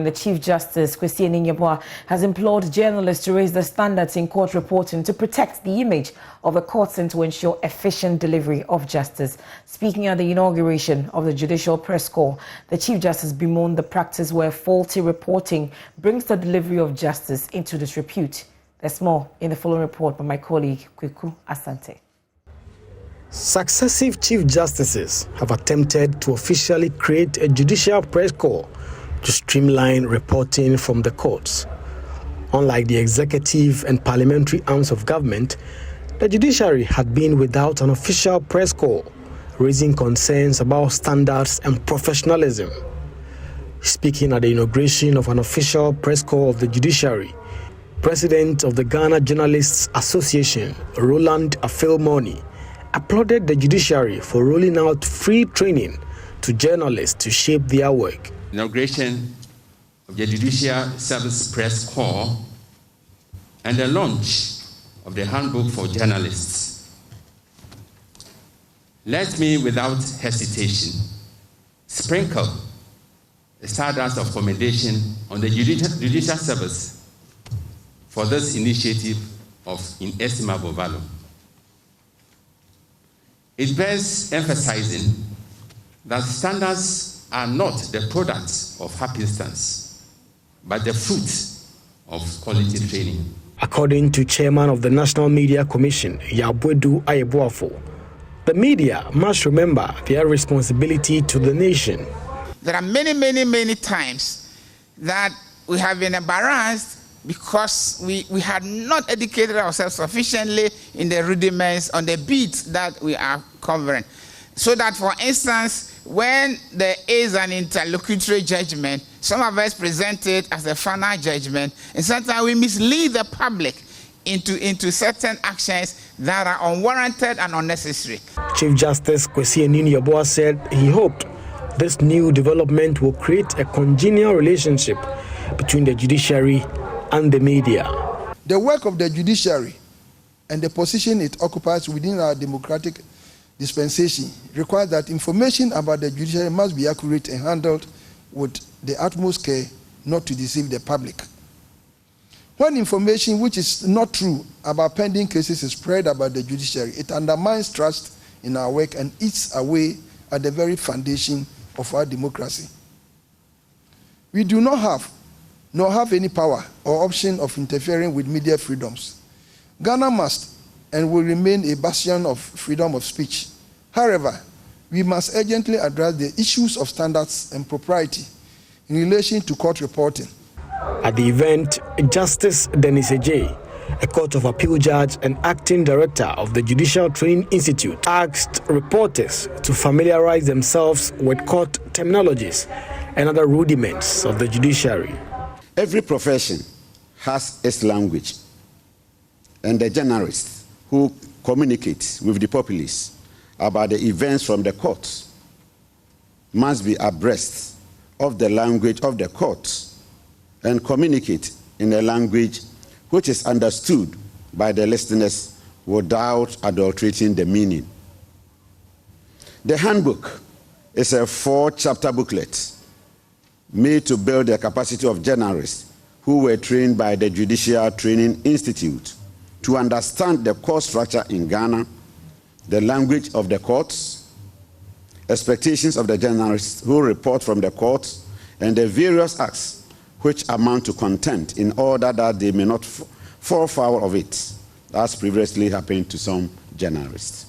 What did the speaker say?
The Chief Justice, Kwesi Ningboa, has implored journalists to raise the standards in court reporting to protect the image of the courts and to ensure efficient delivery of justice. Speaking at the inauguration of the Judicial Press Corps, the Chief Justice bemoaned the practice where faulty reporting brings the delivery of justice into disrepute. There's more in the following report by my colleague, Kweku Asante. Successive Chief Justices have attempted to officially create a Judicial Press Corps to streamline reporting from the courts. Unlike the executive and parliamentary arms of government, the judiciary had been without an official press corps, raising concerns about standards and professionalism. Speaking at the inauguration of an official press corps of the judiciary, President of the Ghana Journalists Association, Roland Afil-Moni, applauded the judiciary for rolling out free training to journalists to shape their work. Inauguration of the Judicial Service Press Corps and the launch of the Handbook for Journalists. Let me, without hesitation, sprinkle a stardust of commendation on the Judicial Service for this initiative of inestimable value. It bears emphasizing that standards are not the products of happenstance, but the fruit of quality training. According to Chairman of the National Media Commission, Yabwedu Ayeboafo, the media must remember their responsibility to the nation. There are many times that we have been embarrassed because we had not educated ourselves sufficiently in the rudiments on the beats that we are covering. So that, for instance, when there is an interlocutory judgment, some of us present it as a final judgment, and sometimes we mislead the public into certain actions that are unwarranted and unnecessary. Chief Justice Kwesi Ningboa said he hoped this new development will create a congenial relationship between the judiciary and the media. The work of the judiciary and the position it occupies within our democratic dispensation requires that information about the judiciary must be accurate and handled with the utmost care not to deceive the public. When information which is not true about pending cases is spread about the judiciary, it undermines trust in our work and eats away at the very foundation of our democracy. We do not have, nor have any power or option of interfering with media freedoms. Ghana must and will remain a bastion of freedom of speech. However, we must urgently address the issues of standards and propriety in relation to court reporting. At the event, Justice Dennis Ejay, a Court of Appeal judge and acting director of the Judicial Training Institute, asked reporters to familiarize themselves with court terminologies and other rudiments of the judiciary. Every profession has its language, and the journalists who communicate with the populace about the events from the courts must be abreast of the language of the courts and communicate in a language which is understood by the listeners without adulterating the meaning. The handbook is a 4-chapter booklet made to build the capacity of journalists who were trained by the Judicial Training Institute to understand the court structure in Ghana, the language of the courts, expectations of the journalists who report from the courts, and the various acts which amount to contempt in order that they may not fall foul of it, as previously happened to some journalists.